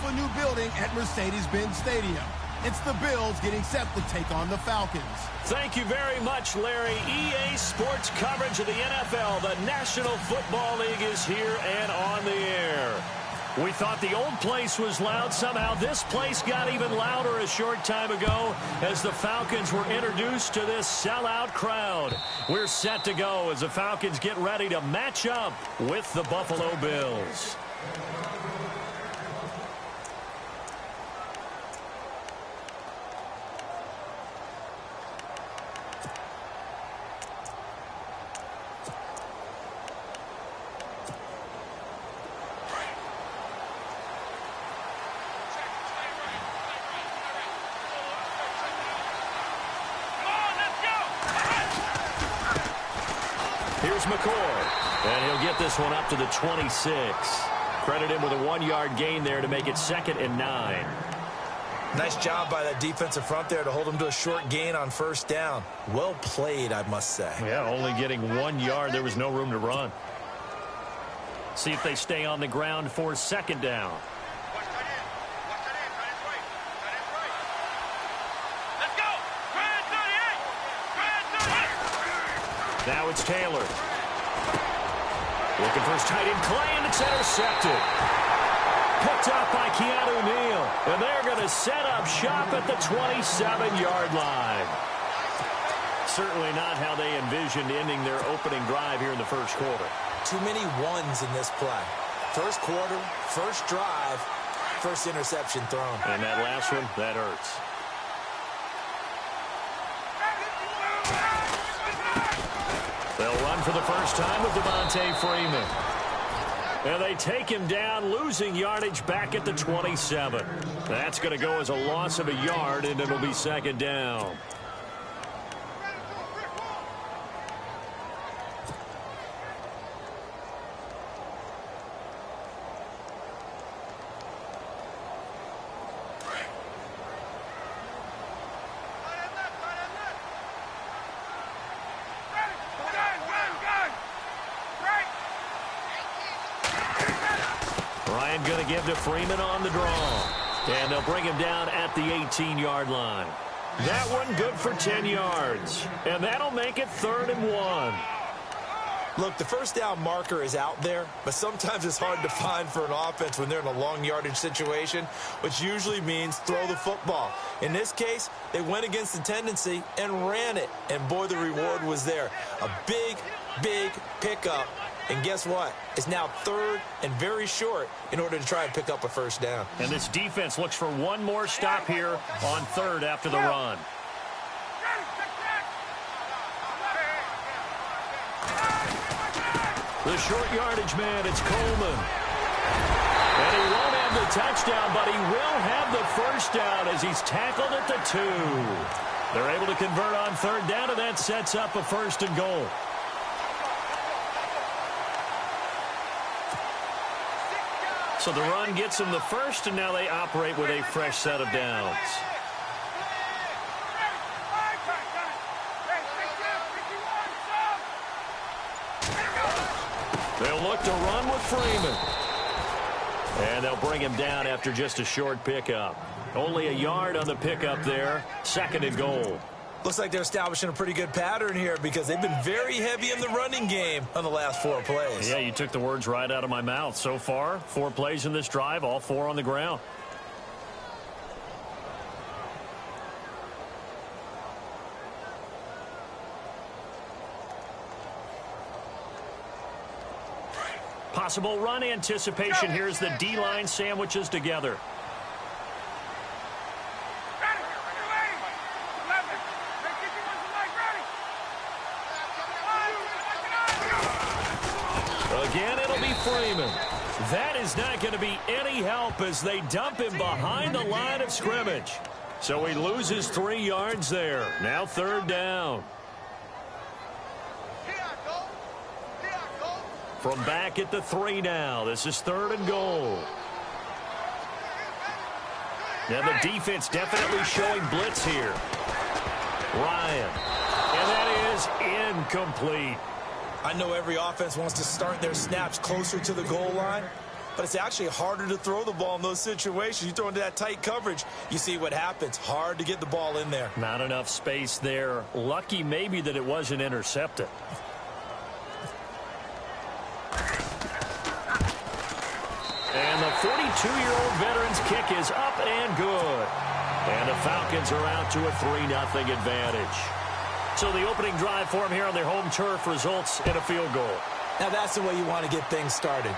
a new building at Mercedes-Benz Stadium. It's the Bills getting set to take on the Falcons. Thank you very much, Larry. EA Sports coverage of the NFL. The National Football League is here and on the air. We thought the old place was loud. Somehow this place got even louder a short time ago as the Falcons were introduced to this sellout crowd. We're set to go as the Falcons get ready to match up with the Buffalo Bills. Here's McCoy, and he'll get this one up to the 26. Credit him with a 1-yard gain there to make it 2nd and 9. Nice job by that defensive front there to hold him to a short gain on first down. Well played, I must say. Yeah, only getting 1 yard. There was no room to run. See if they stay on the ground for 2nd down. Now it's Taylor. Looking for his tight end, Clay, and it's intercepted. Picked up by Keanu Neal. And they're going to set up shop at the 27-yard line. Certainly not how they envisioned ending their opening drive here in the first quarter. Too many ones in this play. First quarter, first drive, first interception thrown. And that last one, that hurts. They'll run for the first time with Devontae Freeman. And they take him down, losing yardage back at the 27. That's going to go as a loss of a yard, and it'll be 2nd down. Going to give to Freeman on the draw. And they'll bring him down at the 18-yard line. That one good for 10 yards. And that'll make it 3rd and 1. Look, the first down marker is out there, but sometimes it's hard to find for an offense when they're in a long yardage situation, which usually means throw the football. In this case, they went against the tendency and ran it. And boy, the reward was there. A big, big pickup. And guess what? It's now 3rd and very short in order to try and pick up a first down. And this defense looks for one more stop here on 3rd after the run. The short yardage man, it's Coleman. And he won't have the touchdown, but he will have the first down as he's tackled at the 2. They're able to convert on 3rd down, and that sets up a 1st and goal. So the run gets them the first, and now they operate with a fresh set of downs. They'll look to run with Freeman. And they'll bring him down after just a short pickup. Only a yard on the pickup there. 2nd and goal. Looks like they're establishing a pretty good pattern here because they've been very heavy in the running game on the last 4 plays. Yeah, you took the words right out of my mouth. So far, 4 plays in this drive, all 4 on the ground. Possible run anticipation. Here's the D-line sandwiches together. Again, it'll be Freeman. That is not going to be any help as they dump him behind the line of scrimmage. So he loses 3 yards there. Now 3rd down. From back at the 3 now. This is 3rd and goal. Now the defense definitely showing blitz here. Ryan. And that is incomplete. I know every offense wants to start their snaps closer to the goal line, but it's actually harder to throw the ball in those situations. You throw into that tight coverage, you see what happens. Hard to get the ball in there. Not enough space there. Lucky maybe that it wasn't intercepted. And the 42-year-old veteran's kick is up and good. And the Falcons are out to a 3-0 advantage. So the opening drive for them here on their home turf results in a field goal. Now that's the way you want to get things started.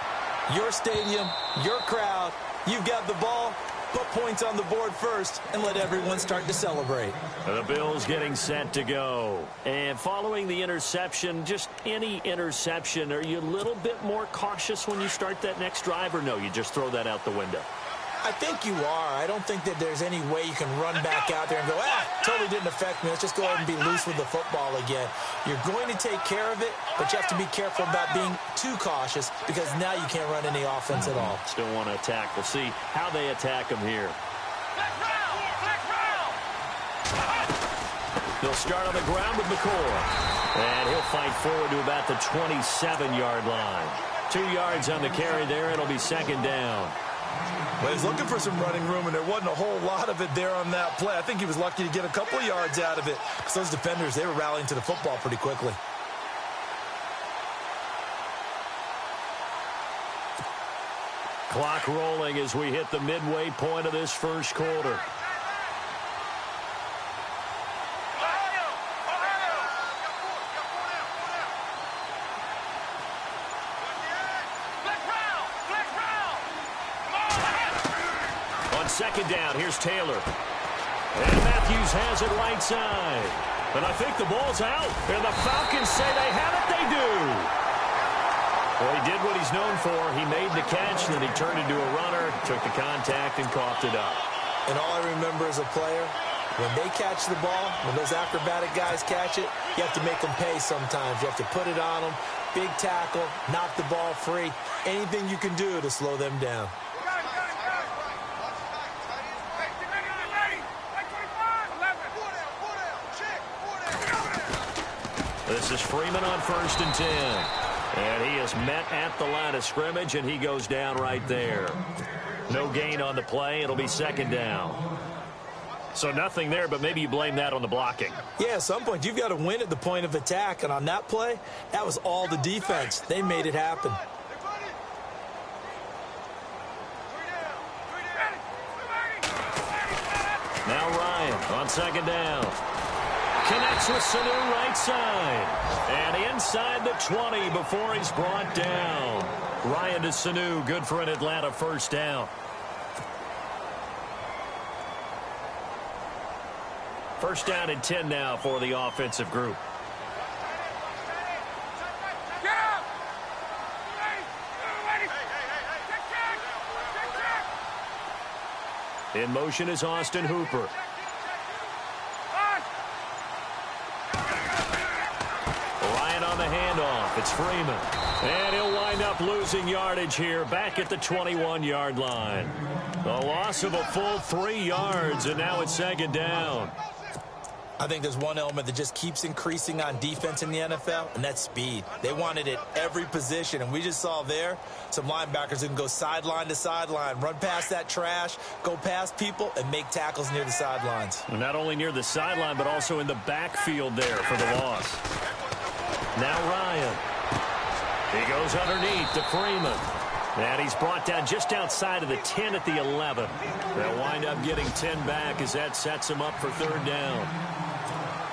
Your stadium, your crowd, you've got the ball, put points on the board first, and let everyone start to celebrate. The Bills getting set to go. And following the interception, just any interception, are you a little bit more cautious when you start that next drive, or no, you just throw that out the window? I think you are. I don't think that there's any way you can run back out there and go, totally didn't affect me. Let's just go ahead and be loose with the football again. You're going to take care of it, but you have to be careful about being too cautious because now you can't run any offense at all. Still want to attack. We'll see how they attack them here. They'll start on the ground with McCoy. And he'll fight forward to about the 27-yard line. 2 yards on the carry there. It'll be second down. Well, he's looking for some running room, and there wasn't a whole lot of it there on that play. I think he was lucky to get a couple of yards out of it because those defenders, they were rallying to the football pretty quickly. Clock rolling as we hit the midway point of this first quarter. Second down, here's Taylor. And Matthews has it right side. And I think the ball's out. And the Falcons say they have it. They do. Well, he did what he's known for. He made the catch, then he turned into a runner, took the contact, and coughed it up. And all I remember as a player, when they catch the ball, when those acrobatic guys catch it, you have to make them pay sometimes. You have to put it on them. Big tackle, knock the ball free. Anything you can do to slow them down. This is Freeman on 1st and 10. And he is met at the line of scrimmage, and he goes down right there. No gain on the play. It'll be second down. So nothing there, but maybe you blame that on the blocking. Yeah, at some point, you've got to win at the point of attack. And on that play, that was all the defense. They made it happen. Now Ryan on second down. Connects with Sanu right side. And inside the 20 before he's brought down. Ryan to Sanu, good for an Atlanta first down. First down and 10 now for the offensive group. In motion is Austin Hooper. On the handoff, it's Freeman. And he'll wind up losing yardage here back at the 21-yard line. A loss of a full 3 yards, and now it's second down. I think there's one element that just keeps increasing on defense in the NFL, and that's speed. They want it at every position, and we just saw there some linebackers who can go sideline to sideline, run past that trash, go past people, and make tackles near the sidelines. Not only near the sideline, but also in the backfield there for the loss. Now Ryan. He goes underneath to Freeman. And he's brought down just outside of the 10 at the 11. They'll wind up getting 10 back as that sets him up for third down.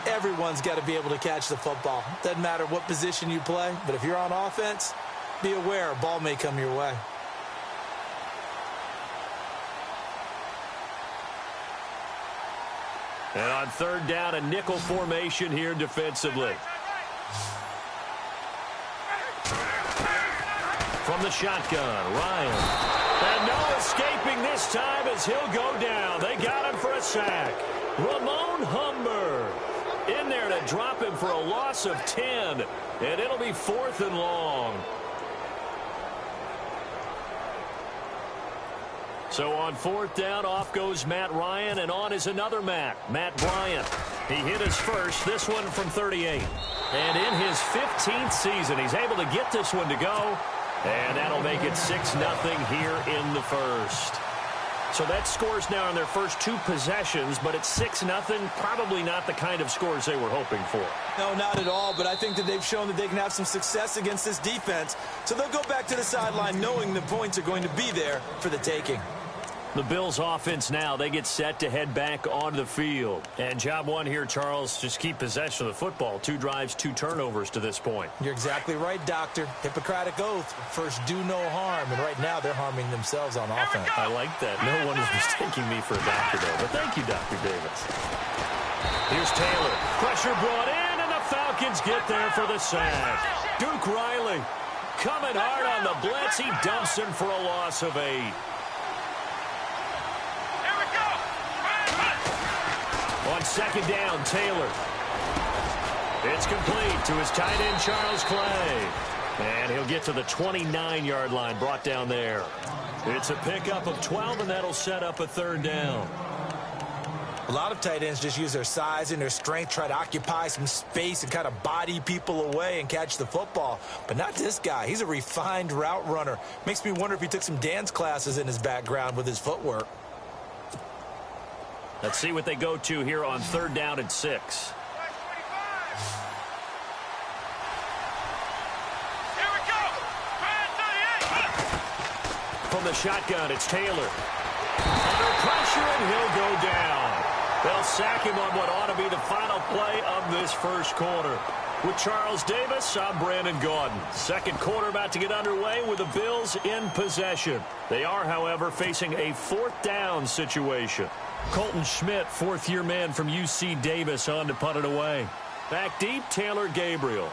Everyone's got to be able to catch the football. Doesn't matter what position you play, but if you're on offense, be aware a ball may come your way. And on third down, a nickel formation here defensively. From the shotgun, Ryan. And no escaping this time as he'll go down. They got him for a sack. Ramon Humber in there to drop him for a loss of 10. And it'll be 4th and long. So on 4th down, off goes Matt Ryan, and on is another Matt Bryant. He hit his first, this one from 38. And in his 15th season, he's able to get this one to go. And that'll make it 6-0 here in the first. So that score's now in their first 2 possessions, but it's 6-0. Probably not the kind of scores they were hoping for. No, not at all, but I think that they've shown that they can have some success against this defense. So they'll go back to the sideline knowing the points are going to be there for the taking. The Bills offense now, they get set to head back onto the field. And job 1 here, Charles, just keep possession of the football. 2 drives, 2 turnovers to this point. You're exactly right, Doctor. Hippocratic oath. First, do no harm. And right now, they're harming themselves on offense. I like that. No one is mistaking me for a doctor, though. But thank you, Dr. Davis. Here's Taylor. Pressure brought in, and the Falcons get there for the sack. Duke Riley coming hard on the blitz. He dumps him for a loss of 8. On second down, Taylor. It's complete to his tight end, Charles Clay. And he'll get to the 29-yard line, brought down there. It's a pickup of 12, and that'll set up a 3rd down. A lot of tight ends just use their size and their strength, try to occupy some space and kind of body people away and catch the football. But not this guy. He's a refined route runner. Makes me wonder if he took some dance classes in his background with his footwork. Let's see what they go to here on 3rd down and 6. From the shotgun, it's Taylor. Under pressure, and he'll go down. They'll sack him on what ought to be the final play of this first quarter. With Charles Davis, I'm Brandon Gaudin. Second quarter about to get underway with the Bills in possession. They are, however, facing a 4th down situation. Colton Schmidt, 4th-year man from UC Davis, on to punt it away. Back deep, Taylor Gabriel.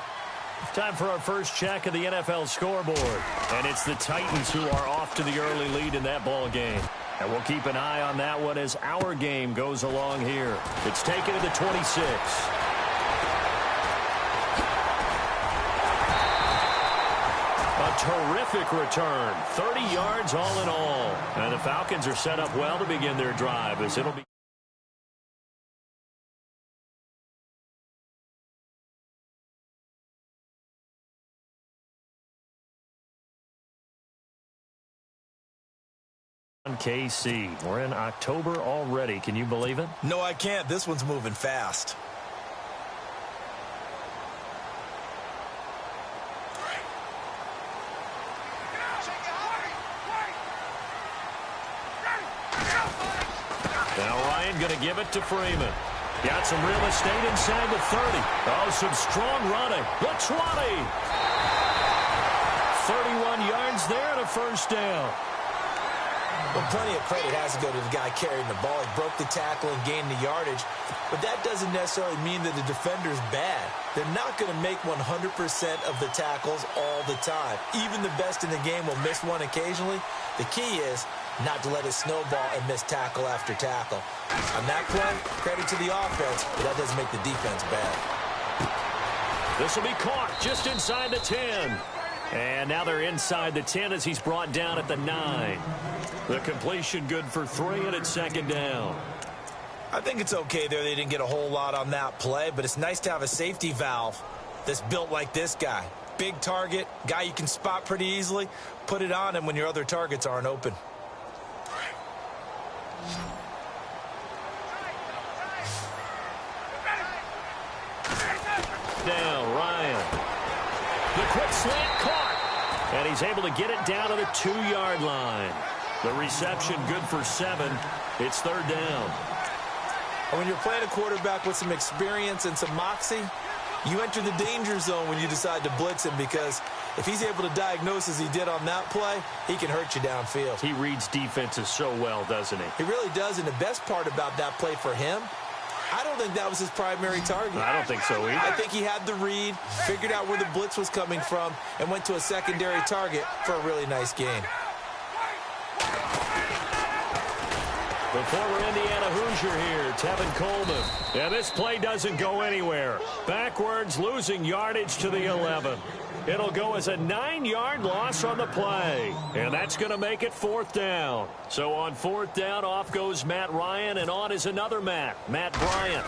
Time for our first check of the NFL scoreboard. And it's the Titans who are off to the early lead in that ball game. And we'll keep an eye on that one as our game goes along here. It's taken to the 26. A terrific return. 30 yards all in all. And the Falcons are set up well to begin their drive as it'll be on KC. We're in October already. Can you believe it? No, I can't. This one's moving fast. Now Ryan going to give it to Freeman. Got some real estate inside the 30. Oh, some strong running. The 20. 31 yards there and a 1st down. Well, plenty of credit has to go to the guy carrying the ball. He broke the tackle and gained the yardage. But that doesn't necessarily mean that the defender's bad. They're not going to make 100% of the tackles all the time. Even the best in the game will miss one occasionally. The key is not to let it snowball and miss tackle after tackle. On that play, credit to the offense, but that doesn't make the defense bad. This will be caught just inside the 10. And now they're inside the 10 as he's brought down at the 9. The completion good for 3, and it's 2nd down. I think it's okay there. They didn't get a whole lot on that play, but it's nice to have a safety valve that's built like this guy. Big target, guy you can spot pretty easily. Put it on him when your other targets aren't open. Down, Ryan. The quick slant caught. And he's able to get it down to the 2-yard line. The reception good for 7. It's 3rd down. And when you're playing a quarterback with some experience and some moxie, you enter the danger zone when you decide to blitz him, because if he's able to diagnose as he did on that play, he can hurt you downfield. He reads defenses so well, doesn't he? He really does, and the best part about that play for him, I don't think that was his primary target. I don't think so either. I think he had the read, figured out where the blitz was coming from, and went to a secondary target for a really nice gain. The former Indiana Hoosier here, Tevin Coleman. And this play doesn't go anywhere. Backwards, losing yardage to the 11. It'll go as a 9-yard loss on the play. And that's going to make it 4th down. So on 4th down, off goes Matt Ryan, and on is another Matt Bryant.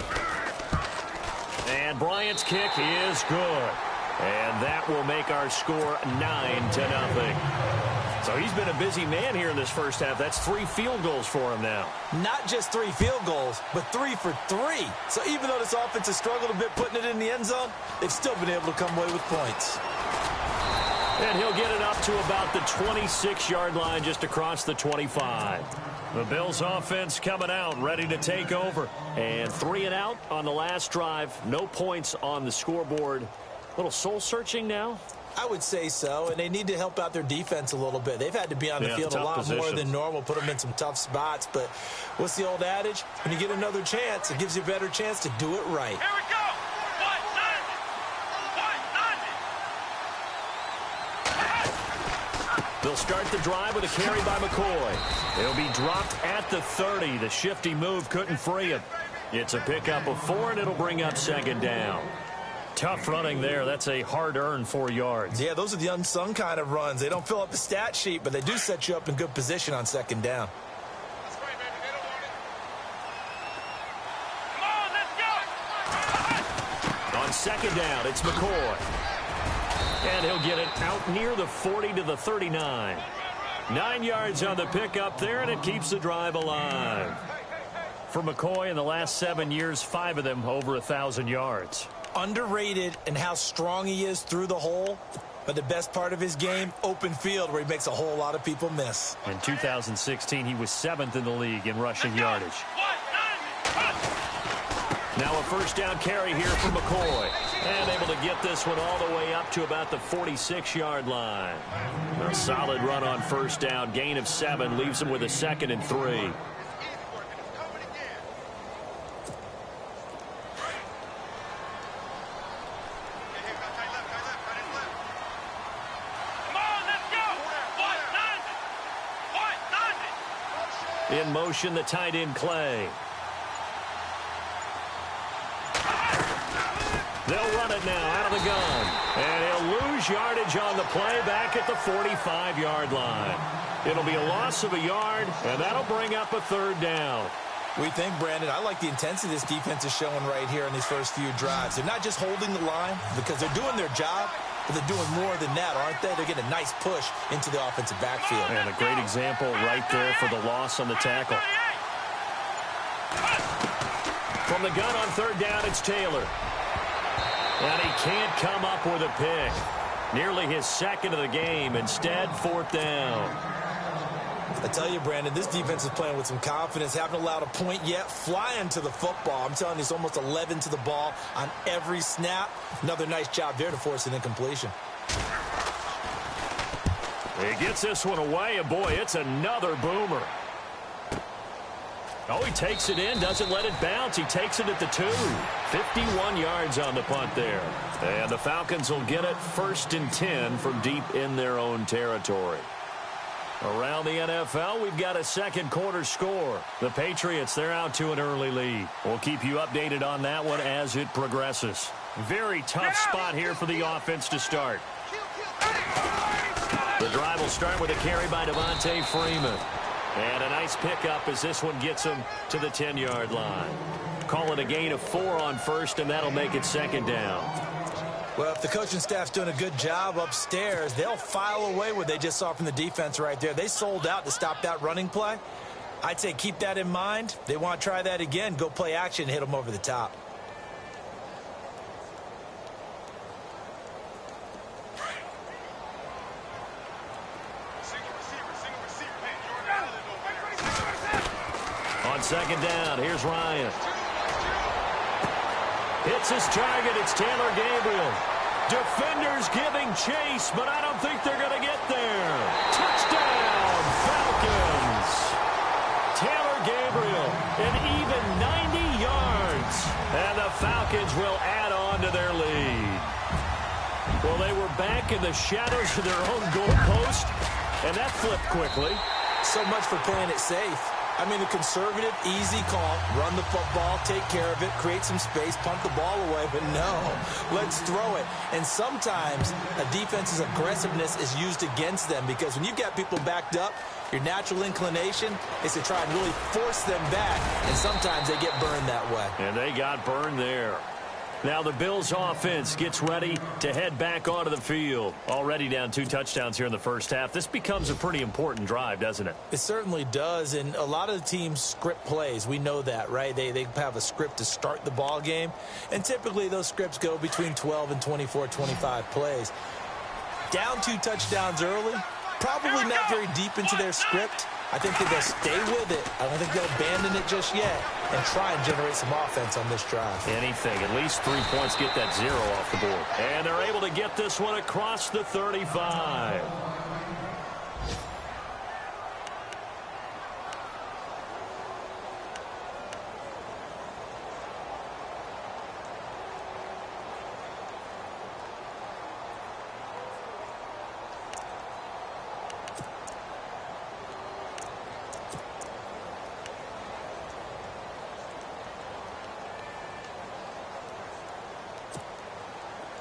And Bryant's kick is good. And that will make our score 9-0. So he's been a busy man here in this first half. That's 3 field goals for him now. Not just 3 field goals, but 3 for 3. So even though this offense has struggled a bit putting it in the end zone, they've still been able to come away with points. And he'll get it up to about the 26-yard line, just across the 25. The Bills offense coming out, ready to take over. And 3 and out on the last drive. No points on the scoreboard. A little soul-searching now? I would say so, and they need to help out their defense a little bit. They've had to be on the field a lot more than normal, put them in some tough spots. But what's the old adage? When you get another chance, it gives you a better chance to do it right. Here we go. They'll start the drive with a carry by McCoy. He'll be dropped at the 30. The shifty move couldn't free him. It's a pickup of 4, and it'll bring up 2nd down. Tough running there. That's a hard-earned 4 yards. Yeah, those are the unsung kind of runs. They don't fill up the stat sheet, but they do set you up in good position on 2nd down. That's right, baby. They don't want it. Come on, let's go. On 2nd down, it's McCoy. And he'll get it out near the 40 to the 39. 9 yards on the pickup there, and it keeps the drive alive. For McCoy, in the last 7 years, 5 of them over 1,000 yards. Underrated in how strong he is through the hole, but the best part of his game, open field, where he makes a whole lot of people miss. In 2016, he was 7th in the league in rushing yardage. Now a 1st down carry here for McCoy. And able to get this one all the way up to about the 46-yard line. A solid run on 1st down. Gain of 7 leaves him with a 2nd and 3. In motion, the tight end, Clay. They'll run it now out of the gun. And he'll lose yardage on the play back at the 45-yard line. It'll be a loss of a yard, and that'll bring up a 3rd down. We think, Brandon, I like the intensity this defense is showing right here in these first few drives. They're not just holding the line because they're doing their job, but they're doing more than that, aren't they? They're getting a nice push into the offensive backfield. And a great example right there for the loss on the tackle. From the gun on 3rd down, it's Taylor. And he can't come up with a pick. Nearly his 2nd of the game. Instead, 4th down. I tell you, Brandon, this defense is playing with some confidence. Haven't allowed a point yet. Flying to the football. I'm telling you, it's almost 11 to the ball on every snap. Another nice job there to force an incompletion. He gets this one away, and boy, it's another boomer. Oh, he takes it in, doesn't let it bounce. He takes it at the 2. 51 yards on the punt there. And the Falcons will get it 1st and 10 from deep in their own territory. Around the NFL, we've got a 2nd quarter score. The Patriots, they're out to an early lead. We'll keep you updated on that one as it progresses. Very tough spot here for the offense to start. The drive will start with a carry by Devontae Freeman. And a nice pickup as this one gets him to the 10-yard line. Call it a gain of 4 on 1st, and that'll make it 2nd down. Well, if the coaching staff's doing a good job upstairs, they'll file away what they just saw from the defense right there. They sold out to stop that running play. I'd say keep that in mind. They want to try that again. Go play action and hit them over the top. On 2nd down, here's Ryan. Hits his target. It's Taylor Gabriel. Defenders giving chase, but I don't think they're going to get there. Touchdown, Falcons. Taylor Gabriel, an even 90 yards. And the Falcons will add on to their lead. Well, they were back in the shadows of their own goalpost, and that flipped quickly. So much for playing it safe. I mean, the conservative, easy call, run the football, take care of it, create some space, punt the ball away, but no, let's throw it. And sometimes a defense's aggressiveness is used against them because when you've got people backed up, your natural inclination is to try and really force them back, and sometimes they get burned that way. And they got burned there. Now the Bills offense gets ready to head back onto the field. Already down 2 touchdowns here in the first half. This becomes a pretty important drive, doesn't it? It certainly does, and a lot of the teams script plays. We know that, right? They have a script to start the ball game, and typically those scripts go between 12 and 24, 25 plays. Down 2 touchdowns early, probably not very deep into their script. I think that they'll stay with it. I don't think they'll abandon it just yet and try and generate some offense on this drive. Anything. At least 3 points, get that 0 off the board. And they're able to get this one across the 35.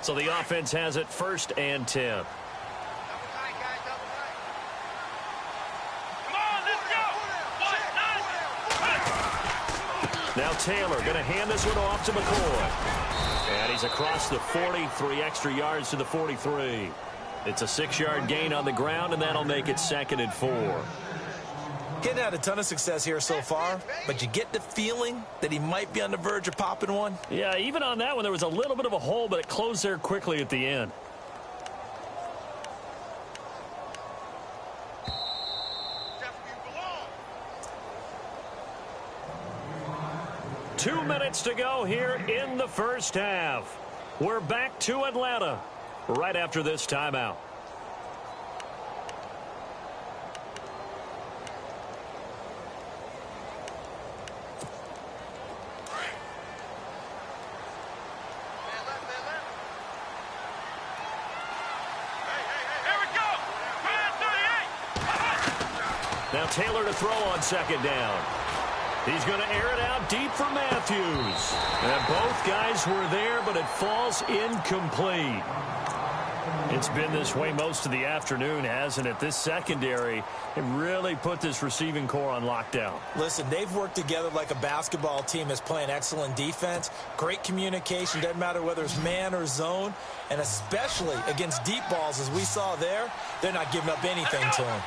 So the offense has it 1st and 10. Now Taylor going to hand this one off to McCoy. And he's across the 40, 3 extra yards to the 43. It's a 6-yard gain on the ground, and that'll make it 2nd and 4. Getting had a ton of success here so far, but you get the feeling that he might be on the verge of popping one. Yeah, even on that one, there was a little bit of a hole, but it closed there quickly at the end. Two minutes to go here in the first half. We're back to Atlanta right after this timeout. Now Taylor to throw on 2nd down. He's going to air it out deep for Matthews. And both guys were there, but it falls incomplete. It's been this way most of the afternoon, hasn't it? This secondary, it really put this receiving core on lockdown. Listen, they've worked together like a basketball team that's playing excellent defense. Great communication, doesn't matter whether it's man or zone. And especially against deep balls, as we saw there, they're not giving up anything to them.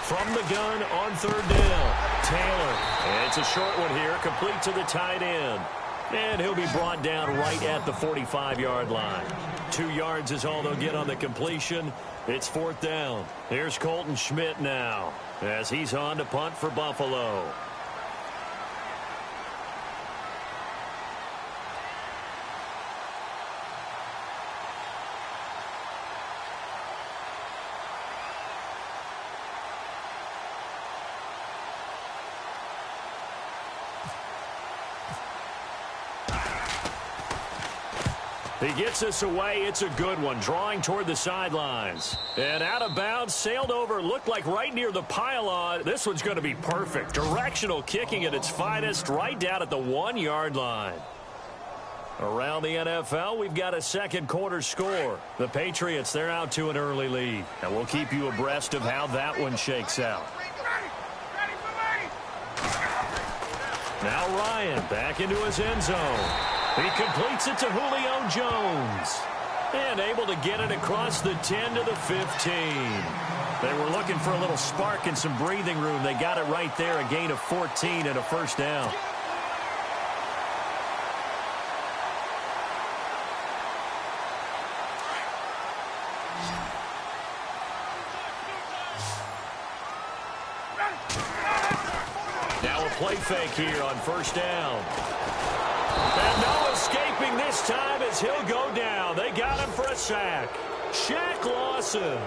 From the gun on 3rd down, Taylor. And it's a short one here, complete to the tight end. And he'll be brought down right at the 45-yard line. 2 yards is all they'll get on the completion. It's 4th down. Here's Colton Schmidt now as he's on to punt for Buffalo. He gets this away. It's a good one. Drawing toward the sidelines. And out of bounds, sailed over, looked like right near the pylon. This one's going to be perfect. Directional kicking at its finest, right down at the 1-yard line. Around the NFL, we've got a 2nd quarter score. The Patriots, they're out to an early lead. And we'll keep you abreast of how that one shakes out. Now Ryan back into his end zone. He completes it to Julio Jones. And able to get it across the 10 to the 15. They were looking for a little spark and some breathing room. They got it right there, a gain of 14 and a 1st down. Now a play fake here on 1st down. And no escaping this time as he'll go down. They got him for a sack. Shaq Lawson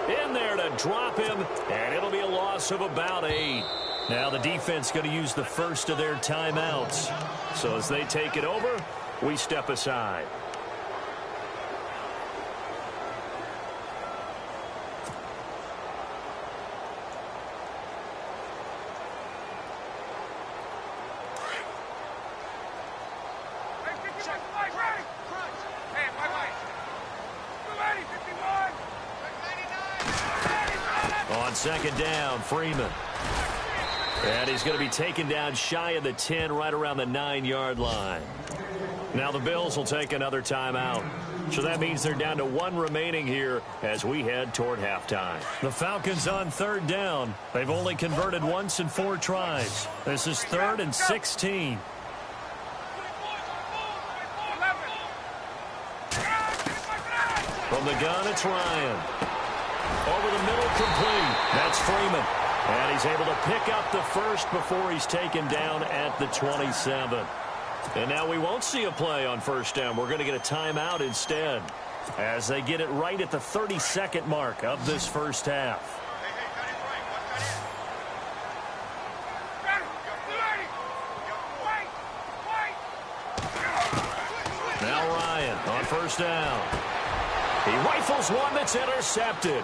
in there to drop him, and it'll be a loss of about 8. Now the defense going to use the first of their timeouts. So as they take it over, we step aside. On 2nd down, Freeman. And he's going to be taken down shy of the 10, right around the 9-yard line. Now the Bills will take another timeout. So that means they're down to 1 remaining here as we head toward halftime. The Falcons on 3rd down. They've only converted once in 4 tries. This is 3rd and 16. From the gun, it's Ryan. Over the middle, complete. That's Freeman. And he's able to pick up the first before he's taken down at the 27. And now we won't see a play on 1st down. We're going to get a timeout instead as they get it right at the 32nd mark of this first half. Now Ryan on 1st down. He rifles one that's intercepted.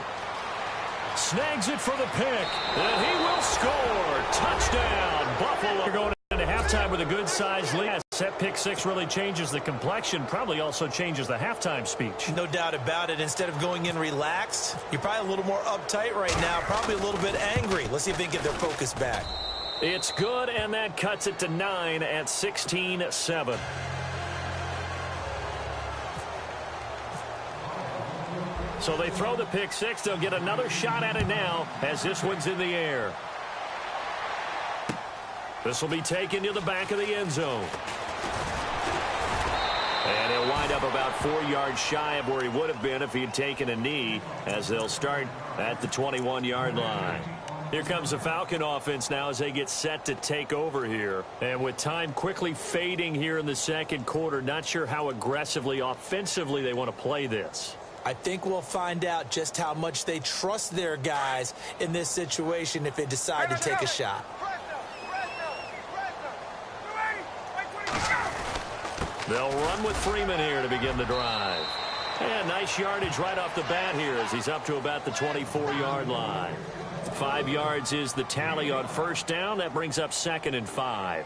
Snags it for the pick, and he will score. Touchdown, Buffalo. We're going into halftime with a good-sized lead. That pick 6 really changes the complexion, probably also changes the halftime speech. No doubt about it. Instead of going in relaxed, you're probably a little more uptight right now, probably a little bit angry. Let's see if they can get their focus back. It's good, and that cuts it to 9 at 16-7. So they throw the pick 6. They'll get another shot at it now as this one's in the air. This will be taken to the back of the end zone. And he'll wind up about 4 yards shy of where he would have been if he had taken a knee, as they'll start at the 21-yard line. Here comes the Falcon offense now as they get set to take over here. And with time quickly fading here in the 2nd quarter, not sure how aggressively, offensively they want to play this. I think we'll find out just how much they trust their guys in this situation if they decide to take a shot. They'll run with Freeman here to begin the drive. And nice yardage right off the bat here as he's up to about the 24-yard line. 5 yards is the tally on 1st down. That brings up 2nd and 5.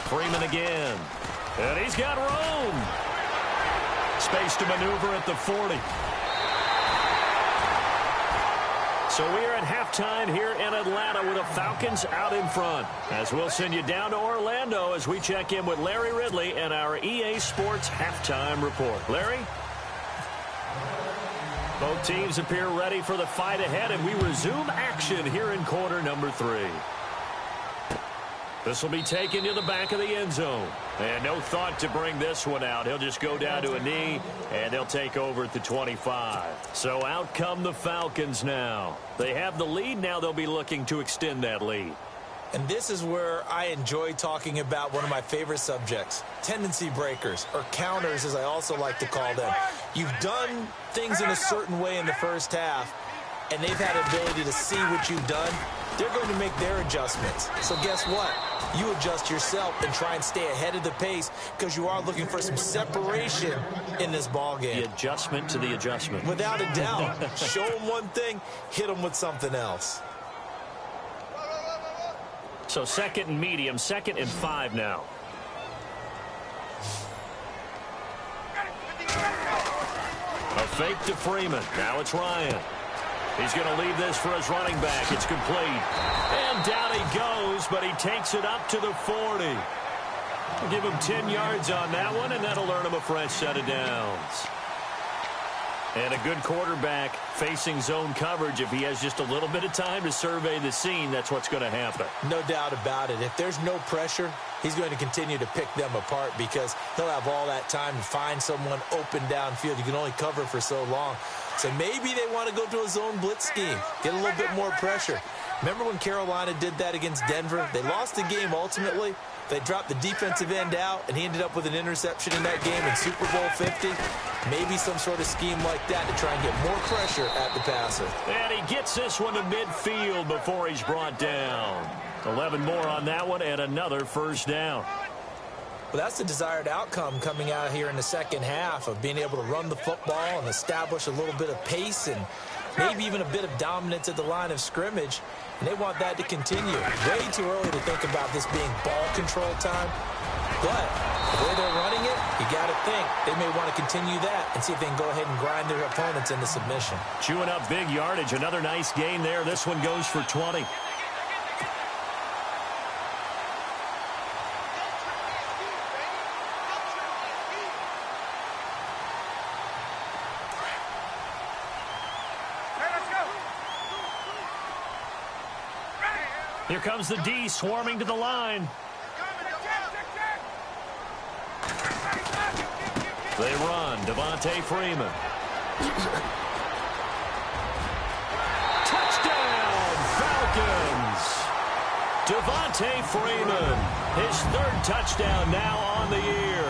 Freeman again. And he's got room. Space to maneuver at the 40. So we are at halftime here in Atlanta with the Falcons out in front. As we'll send you down to Orlando as we check in with Larry Ridley and our EA Sports halftime report. Larry? Both teams appear ready for the fight ahead, and we resume action here in quarter number 3. This will be taken to the back of the end zone. And no thought to bring this one out. He'll just go down to a knee, and they'll take over at the 25. So out come the Falcons now. They have the lead. Now they'll be looking to extend that lead. And this is where I enjoy talking about one of my favorite subjects, tendency breakers, or counters as I also like to call them. You've done things in a certain way in the first half, and they've had the ability to see what you've done. They're going to make their adjustments. So guess what? You adjust yourself and try and stay ahead of the pace because you are looking for some separation in this ball game. The adjustment to the adjustment. Without a doubt. Show them one thing, hit them with something else. So 2nd and medium, 2nd and 5 now. A fake to Freeman. Now it's Ryan. He's going to leave this for his running back. It's complete. And down he goes, but he takes it up to the 40. We'll give him 10 yards on that one, and that'll earn him a fresh set of downs. And a good quarterback facing zone coverage. If he has just a little bit of time to survey the scene, that's what's going to happen. No doubt about it. If there's no pressure, he's going to continue to pick them apart because he'll have all that time to find someone open downfield. You can only cover for so long. So maybe they want to go to a zone blitz scheme, get a little bit more pressure. Remember when Carolina did that against Denver? They lost the game ultimately. They dropped the defensive end out, and he ended up with an interception in that game in Super Bowl 50. Maybe some sort of scheme like that to try and get more pressure at the passer. And he gets this one to midfield before he's brought down. 11 more on that one and another first down. Well, that's the desired outcome coming out here in the second half of being able to run the football and establish a little bit of pace and maybe even a bit of dominance at the line of scrimmage, and they want that to continue. Way too early to think about this being ball control time, but the way they're running it, you got to think they may want to continue that and see if they can go ahead and grind their opponents into submission. Chewing up big yardage. Another nice gain there. This one goes for 20. Here comes the D swarming to the line. They run. Devontae Freeman. Touchdown, Falcons. Devontae Freeman. His third touchdown now on the year.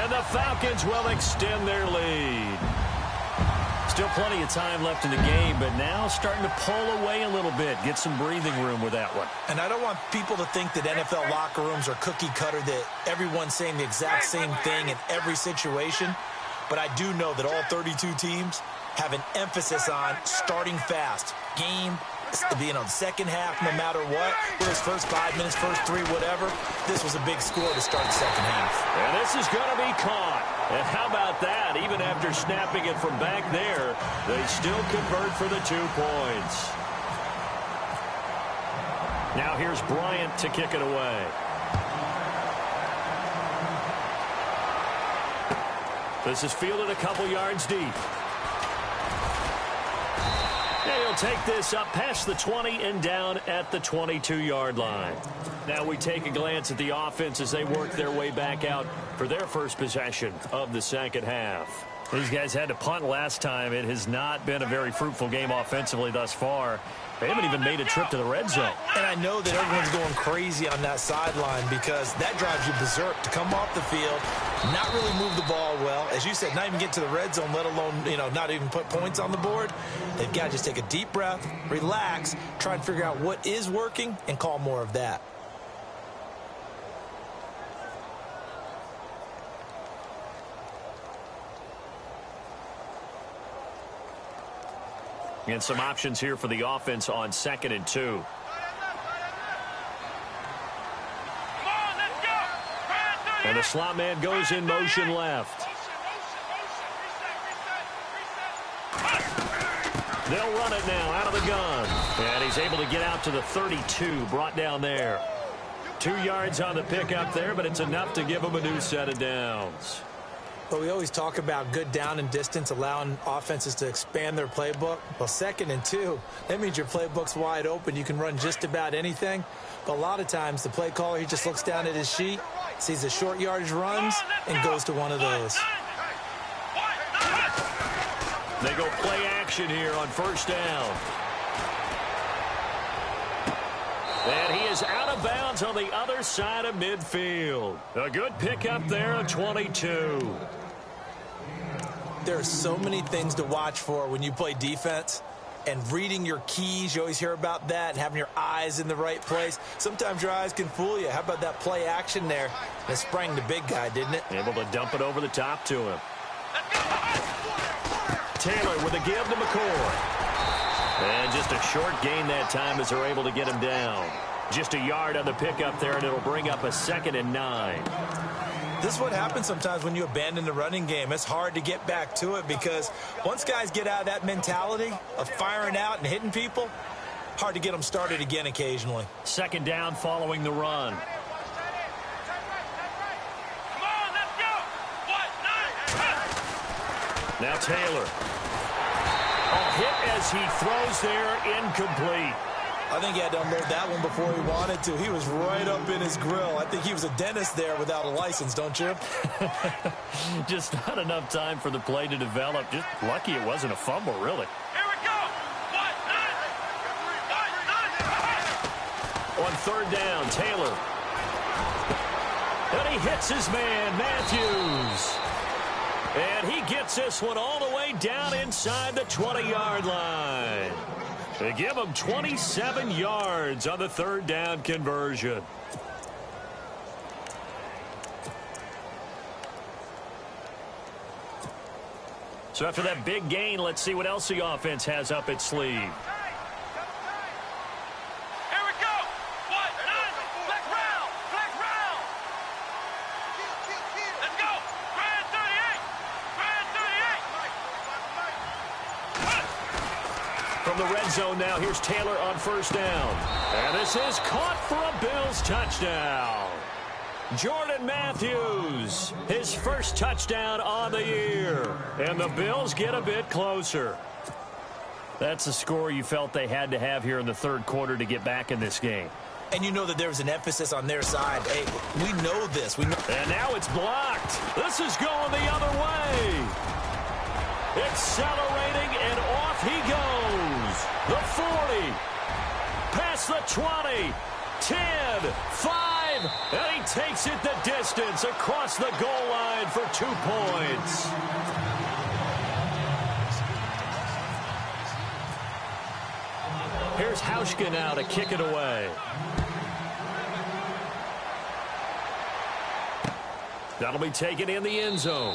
And the Falcons will extend their lead. Still plenty of time left in the game, but now starting to pull away a little bit. Get some breathing room with that one. And I don't want people to think that NFL locker rooms are cookie cutter, that everyone's saying the exact same thing in every situation. But I do know that all 32 teams have an emphasis on starting fast. Game, the second half, no matter what. Whether it's first 5 minutes, first 3, whatever. This was a big score to start the second half. And this is going to be caught. And how about that? Even after snapping it from back there, they still convert for the 2 points. Now here's Bryant to kick it away. This is fielded a couple yards deep. And he'll take this up past the 20 and down at the 22-yard line. Now we take a glance at the offense as they work their way back out for their first possession of the second half. These guys had to punt last time. It has not been a very fruitful game offensively thus far. They haven't even made a trip to the red zone. And I know that everyone's going crazy on that sideline because that drives you berserk to come off the field, not really move the ball well. As you said, not even get to the red zone, let alone, not even put points on the board. They've got to just take a deep breath, relax, try and figure out what is working, and call more of that. And some options here for the offense on 2nd and 2. And the slot man goes in motion left. They'll run it now out of the gun. And he's able to get out to the 32, brought down there. 2 yards on the pickup there, but it's enough to give him a new set of downs. But we always talk about good down and distance, allowing offenses to expand their playbook. Well, 2nd and 2, that means your playbook's wide open. You can run just about anything. But a lot of times, the play caller, he just looks down at his sheet, sees the short yardage runs, and goes to one of those. They go play action here on first down. And he is out of bounds on the other side of midfield. A good pickup there at 22. There are so many things to watch for when you play defense. And reading your keys, you always hear about that, and having your eyes in the right place. Sometimes your eyes can fool you. How about that play action there? It sprang the big guy, didn't it? Able to dump it over the top to him. Taylor with a give to McCoy. And just a short gain that time as they're able to get him down. Just a yard on the pickup there, and it'll bring up a 2nd and 9. This is what happens sometimes when you abandon the running game. It's hard to get back to it because once guys get out of that mentality of firing out and hitting people, hard to get them started again occasionally. 2nd down following the run. Now Taylor. A hit as he throws there, incomplete. I think he had to unload that one before he wanted to. He was right up in his grill. I think he was a dentist there without a license, don't you? Just not enough time for the play to develop. Just lucky it wasn't a fumble, really. Here we go. On 3rd down, Taylor. And he hits his man, Matthews. And he gets this one all the way down inside the 20-yard line. They give him 27 yards on the 3rd down conversion. So after that big gain, let's see what else the offense has up its sleeve. Here we go. 1-9. Black round. Black round. Let's go. Grand 38. Grand 38. From the red zone now, here's Taylor on first down. And this is caught for a Bills touchdown. Jordan Matthews, his first touchdown on the year. And the Bills get a bit closer. That's a score you felt they had to have here in the third quarter to get back in this game. And you know that there was an emphasis on their side. Hey, we know this. We know. And now it's blocked. This is going the other way. Accelerating, and off he goes. The 40. Past the 20. 10. 5. And he takes it the distance across the goal line for 2 points. Here's Hauschka now to kick it away. That'll be taken in the end zone.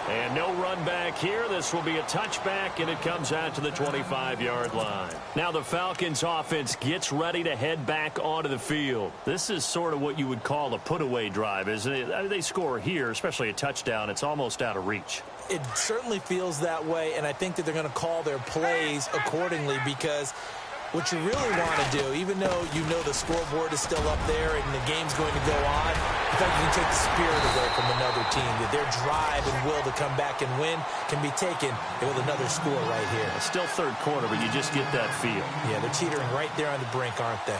And no run back here. This will be a touchback, and it comes out to the 25-yard line. Now the Falcons offense gets ready to head back onto the field. This is sort of what you would call a put-away drive, isn't it? They score here, especially a touchdown. It's almost out of reach. It certainly feels that way, and I think that they're going to call their plays accordingly, because what you really want to do, even though you know the scoreboard is still up there and the game's going to go on, in fact, you can take the spirit away from another team. That their drive and will to come back and win can be taken with another score right here. It's still third quarter, but you just get that feel. Yeah, they're teetering right there on the brink, aren't they?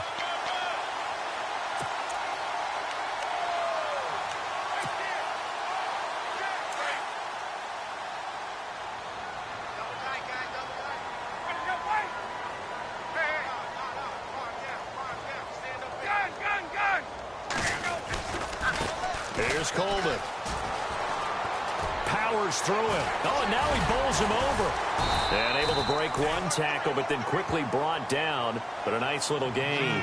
Here's Coleman. Powers through him. Oh, and now he bowls him over. And able to break one tackle, but then quickly brought down. But a nice little gain.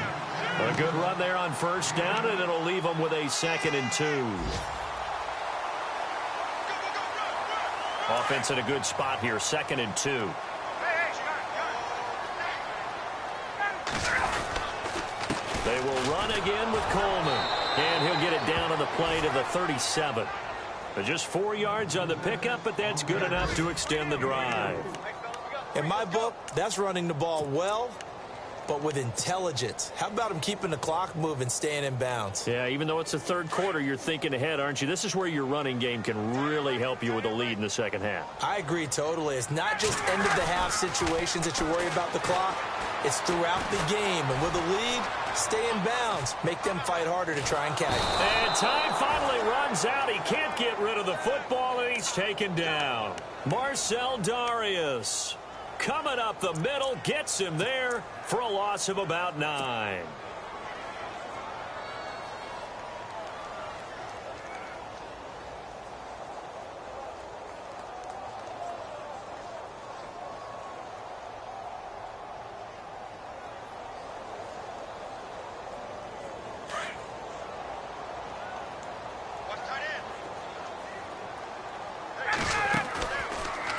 A good run there on first down, and it'll leave him with a 2nd and 2. Offense in a good spot here, 2nd and 2. They will run again with Coleman. And he'll get it down on the play to the 37. But just 4 yards on the pickup, but that's good enough to extend the drive. In my book, that's running the ball well, but with intelligence. How about him keeping the clock moving, staying in bounds? Yeah, even though it's the third quarter, you're thinking ahead, aren't you? This is where your running game can really help you with a lead in the second half. I agree totally. It's not just end-of-the-half situations that you worry about the clock. It's throughout the game. And with a lead, stay in bounds. Make them fight harder to try and catch it. And time finally runs out. He can't get rid of the football, and he's taken down. Marcel Darius coming up the middle, gets him there for a loss of about 9.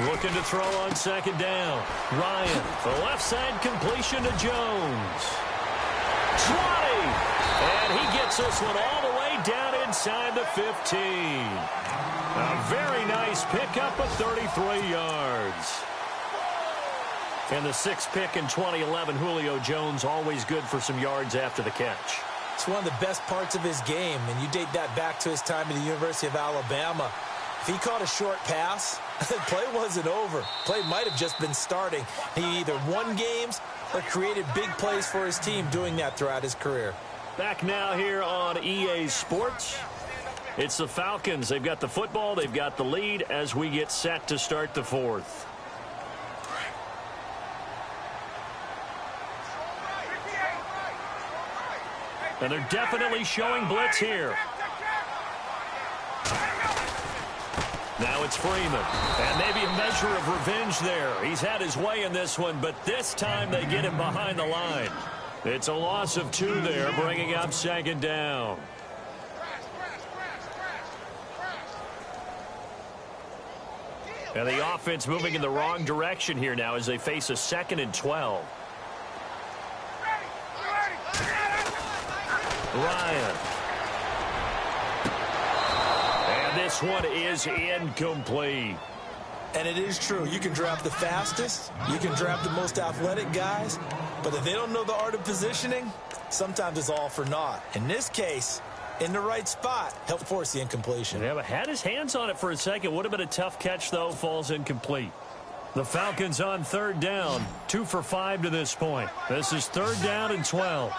Looking to throw on second down. Ryan, the left side completion to Jones. 20! And he gets this one all the way down inside the 15. A very nice pickup of 33 yards. And the 6th pick in 2011, Julio Jones, always good for some yards after the catch. It's one of the best parts of his game, and you date that back to his time at the University of Alabama. If he caught a short pass, the play wasn't over. Play might have just been starting. He either won games or created big plays for his team doing that throughout his career. Back now here on EA Sports. It's the Falcons. They've got the football. They've got the lead as we get set to start the 4th. And they're definitely showing blitz here. Now it's Freeman. And maybe a measure of revenge there. He's had his way in this one, but this time they get him behind the line. It's a loss of 2 there, bringing up 2nd down. And the offense moving in the wrong direction here now as they face a 2nd and 12. Ryan. And this one is incomplete. And it is true. You can draft the fastest. You can draft the most athletic guys. But if they don't know the art of positioning, sometimes it's all for naught. In this case, in the right spot, helped force the incompletion. Yeah, but had his hands on it for a second. Would have been a tough catch, though. Falls incomplete. The Falcons on 3rd down. 2 for 5 to this point. This is 3rd down and 12.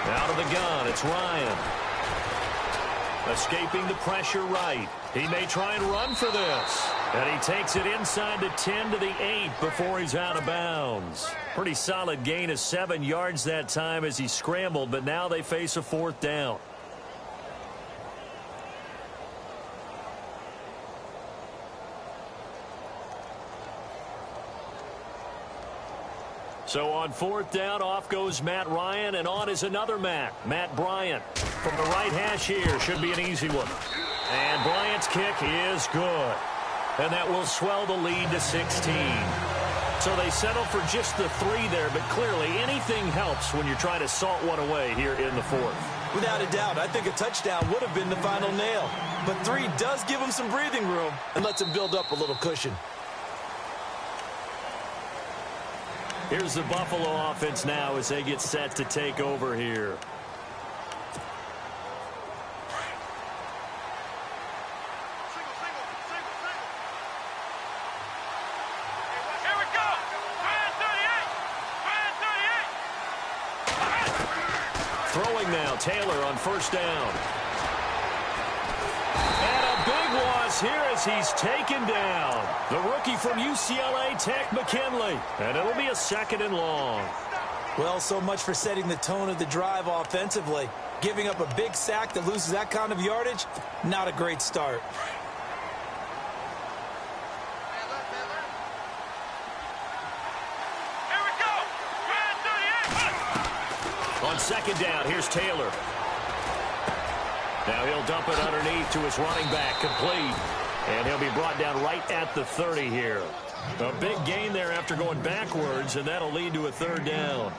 Out of the gun, it's Ryan. Escaping the pressure right. He may try and run for this. And he takes it inside the 10 to the 8 before he's out of bounds. Pretty solid gain of 7 yards that time as he scrambled, but now they face a 4th down. So on 4th down, off goes Matt Ryan, and on is another Matt Bryant. From the right hash here, should be an easy one. And Bryant's kick is good. And that will swell the lead to 16. So they settle for just the 3 there, but clearly anything helps when you're trying to salt one away here in the 4th. Without a doubt, I think a touchdown would have been the final nail. But 3 does give him some breathing room and lets him build up a little cushion. Here's the Buffalo offense now as they get set to take over here. Here we go. Brand 38. Throwing now, Taylor on 1st down. And a big loss here as he's taken down. The rookie from UCLA, Tech McKinley. And it'll be a 2nd and long. Well, so much for setting the tone of the drive offensively. Giving up a big sack that loses that kind of yardage, not a great start. Here we go. Brand 38. On 2nd down, here's Taylor. Now he'll dump it underneath to his running back, complete. And he'll be brought down right at the 30 here. A big gain there after going backwards, and that'll lead to a 3rd down.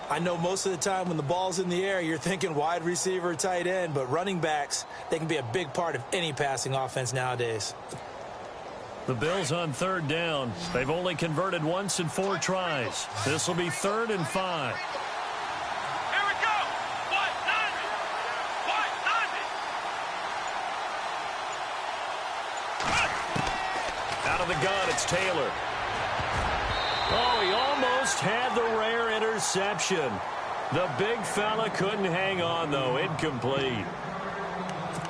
I know most of the time when the ball's in the air, you're thinking wide receiver, tight end, but running backs, they can be a big part of any passing offense nowadays. The Bills on 3rd down. They've only converted once in 4 tries. This will be 3rd and 5. Here we go. White 90. Out of the gun, it's Taylor. Oh, he almost had the rare interception. The big fella couldn't hang on, though. Incomplete.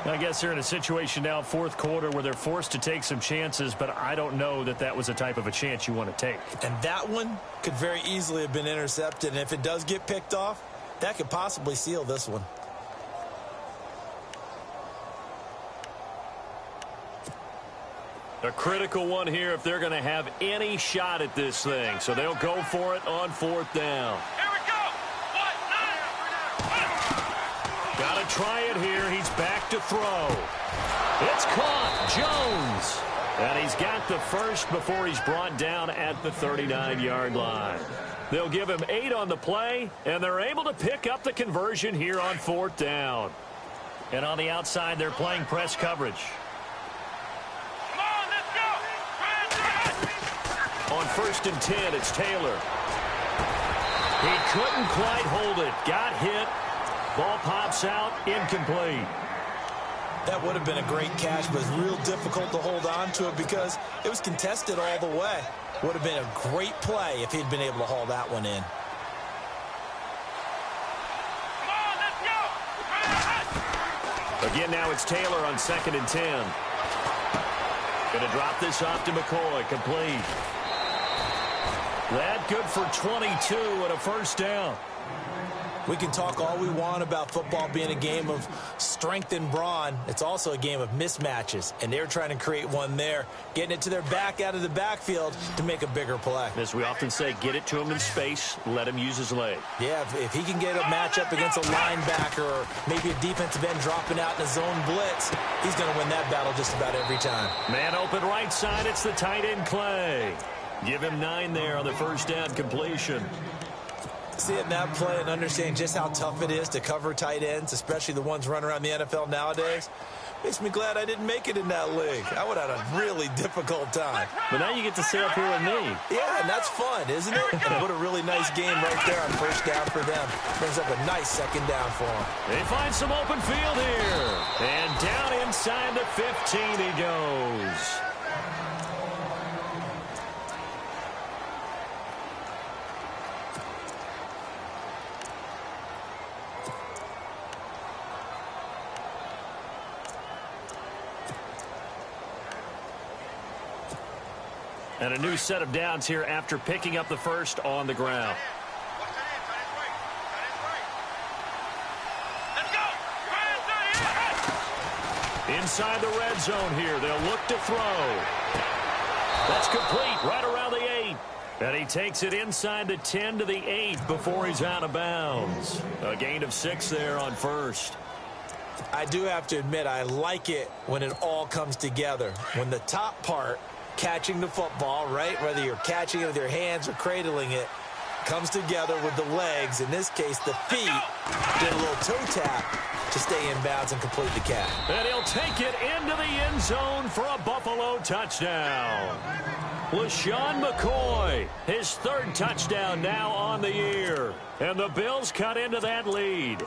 I guess they're in a situation now, 4th quarter, where they're forced to take some chances, but I don't know that that was the type of a chance you want to take. And that one could very easily have been intercepted, and if it does get picked off, that could possibly seal this one. A critical one here if they're going to have any shot at this thing. So they'll go for it on 4th down. Here we go. White 90. Got to try it here. He's back to throw. It's caught. Jones. And he's got the first before he's brought down at the 39-yard line. They'll give him 8 on the play, and they're able to pick up the conversion here on 4th down. And on the outside, they're playing press coverage. Come on, let's go. Brand 38. On 1st and 10, it's Taylor. He couldn't quite hold it. Got hit. Ball pops out. Incomplete. That would have been a great catch, but it's real difficult to hold on to it because it was contested all the way. Would have been a great play if he'd been able to haul that one in. Come on, let's go. Brand 90. Again, now it's Taylor on 2nd and 10. Going to drop this off to McCoy. Complete. That good for 22 and a 1st down. We can talk all we want about football being a game of strength and brawn. It's also a game of mismatches, and they're trying to create one there, getting it to their back out of the backfield to make a bigger play. As we often say, get it to him in space, let him use his leg. Yeah, if he can get a matchup against a linebacker or maybe a defensive end dropping out in a zone blitz, he's going to win that battle just about every time. Man open right side, it's the tight end Clay. Give him 9 there on the first down completion. Seeing that play and understanding just how tough it is to cover tight ends, especially the ones running around the NFL nowadays, makes me glad I didn't make it in that league. I would have had a really difficult time. But now you get to sit up here with me. Yeah, and that's fun, isn't it? And what a really nice game right there on first down for them. Brings up a nice second down for them. They find some open field here. And down inside the 15 he goes. And a new set of downs here after picking up the first on the ground. Inside the red zone here. They'll look to throw. That's complete right around the 8. And he takes it inside the 10 to the 8 before he's out of bounds. A gain of 6 there on first. I do have to admit, I like it when it all comes together. When the top part, catching the football, right, whether you're catching it with your hands or cradling it, comes together with the legs, in this case the feet, did a little toe tap to stay in bounds and complete the catch. And he'll take it into the end zone for a Buffalo touchdown. LaShawn McCoy, his 3rd touchdown now on the year. And the Bills cut into that lead.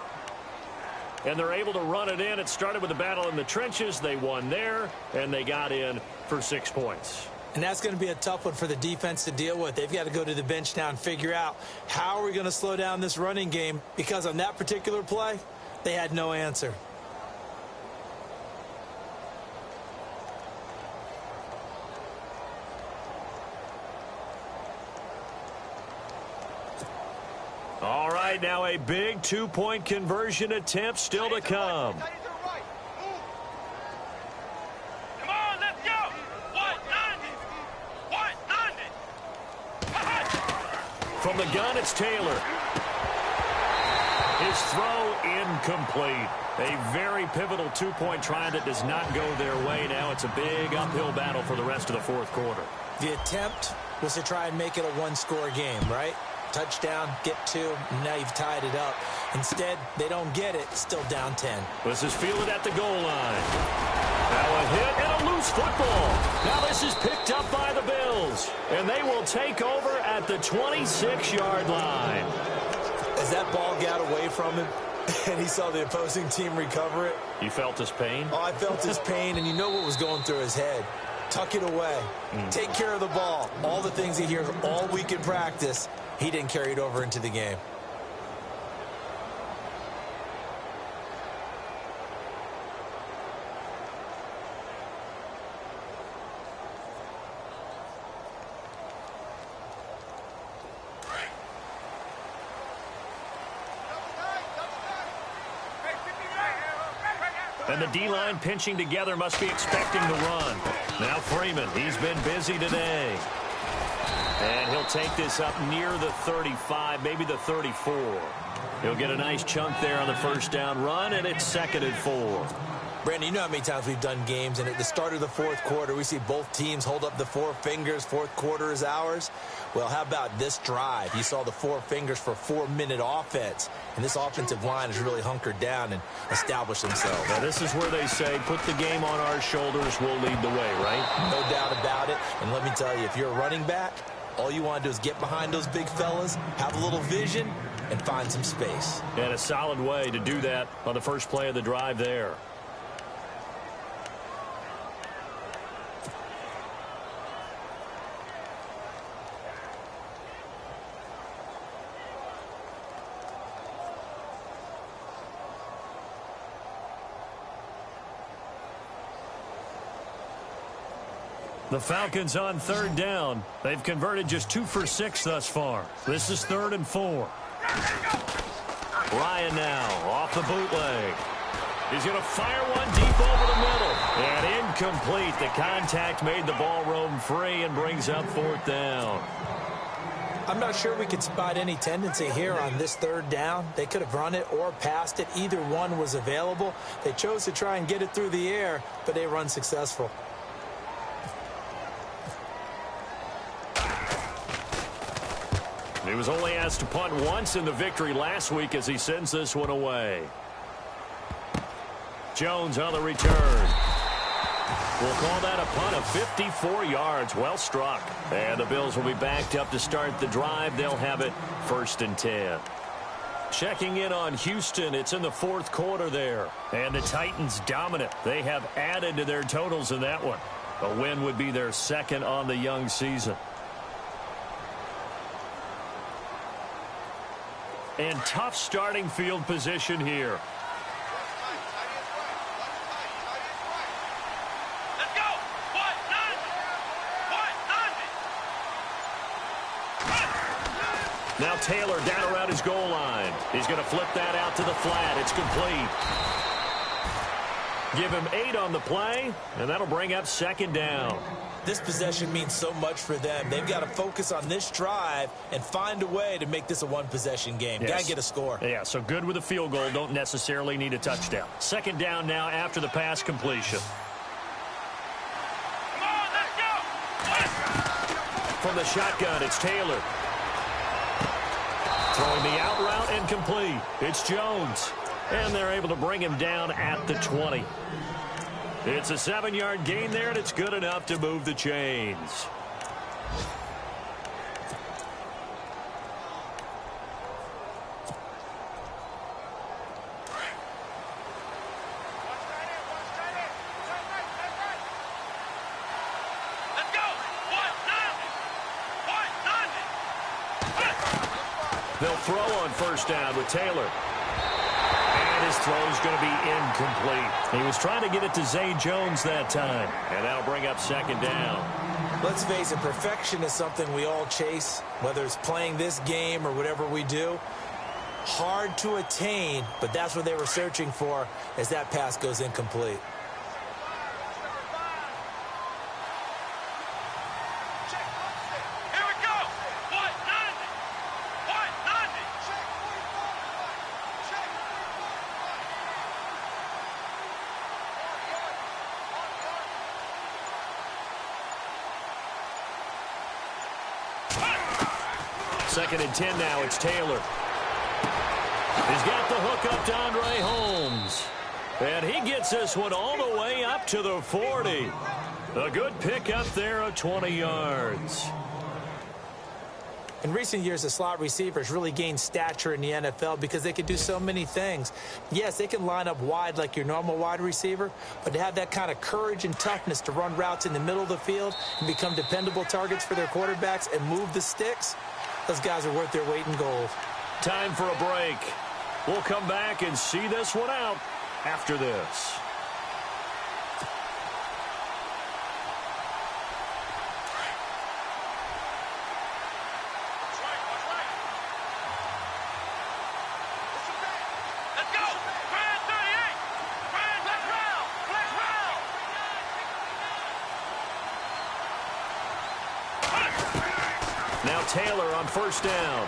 And they're able to run it in. It started with a battle in the trenches. They won there, and they got in for 6 points. And that's going to be a tough one for the defense to deal with. They've got to go to the bench now and figure out how are we going to slow down this running game, because on that particular play, they had no answer. All right, now a big 2-point conversion attempt still to come. Come on, let's go! 190! 190! From the gun, it's Taylor. His throw incomplete. A very pivotal 2-point try that does not go their way. Now it's a big uphill battle for the rest of the 4th quarter. The attempt was to try and make it a 1-score game, right? Touchdown, get 2, and now you've tied it up. Instead, they don't get it, still down 10. This is fielded at the goal line. Now a hit and a loose football. Now this is picked up by the Bills, and they will take over at the 26-yard line. As that ball got away from him, and he saw the opposing team recover it. You felt his pain? Oh, I felt his pain, and you know what was going through his head. Tuck it away. Take care of the ball. All the things he hears all week in practice, he didn't carry it over into the game. And the D-line pinching together must be expecting the run. Now Freeman, he's been busy today. And he'll take this up near the 35, maybe the 34. He'll get a nice chunk there on the first down run, and it's 2nd and 4. Brandon, you know how many times we've done games, and at the start of the 4th quarter, we see both teams hold up the 4 fingers, 4th quarter is ours. Well, how about this drive? You saw the 4 fingers for 4-minute offense, and this offensive line has really hunkered down and established themselves. Now, this is where they say, put the game on our shoulders, we'll lead the way, right? No doubt about it, and let me tell you, if you're a running back, all you want to do is get behind those big fellas, have a little vision, and find some space. And a solid way to do that on the first play of the drive there. The Falcons on 3rd down. They've converted just 2 for 6 thus far. This is 3rd and 4. Ryan now off the bootleg. He's going to fire one deep over the middle. And incomplete. The contact made the ball roam free and brings up 4th down. I'm not sure we could spot any tendency here on this 3rd down. They could have run it or passed it. Either one was available. They chose to try and get it through the air, but they run successful. He was only asked to punt once in the victory last week as he sends this one away. Jones on the return. We'll call that a punt of 54 yards. Well struck. And the Bills will be backed up to start the drive. They'll have it 1st and 10. Checking in on Houston. It's in the 4th quarter there. And the Titans dominant. They have added to their totals in that one. A win would be their 2nd on the young season. And tough starting field position here. Let's go. Now Taylor down around his goal line. He's going to flip that out to the flat. It's complete. Give him 8 on the play, and that'll bring up 2nd down. This possession means so much for them. They've got to focus on this drive and find a way to make this a one-possession game. Yes. Got to get a score. Yeah, so good with a field goal. Don't necessarily need a touchdown. 2nd down now after the pass completion. Come on, let's go. From the shotgun, it's Taylor. Throwing the out route and complete. It's Jones. And they're able to bring him down at the 20. It's a 7-yard gain there, and it's good enough to move the chains. Let's go. They'll throw on 1st down with Taylor. And his throw's going to be incomplete. He was trying to get it to Zay Jones that time. And that'll bring up 2nd down. Let's face it, perfection is something we all chase, whether it's playing this game or whatever we do. Hard to attain, but that's what they were searching for as that pass goes incomplete. Here we go. Second and 10 now. It's Taylor. He's got the hook up to Andre Holmes. And he gets this one all the way up to the 40. A good pick up there of 20 yards. In recent years, the slot receivers really gained stature in the NFL because they can do so many things. Yes, they can line up wide like your normal wide receiver, but to have that kind of courage and toughness to run routes in the middle of the field and become dependable targets for their quarterbacks and move the sticks, those guys are worth their weight in gold. Time for a break. We'll come back and see this one out after this. Let's go. Brand 38. Brand, let's round. Let's round. Now Taylor on 1st down.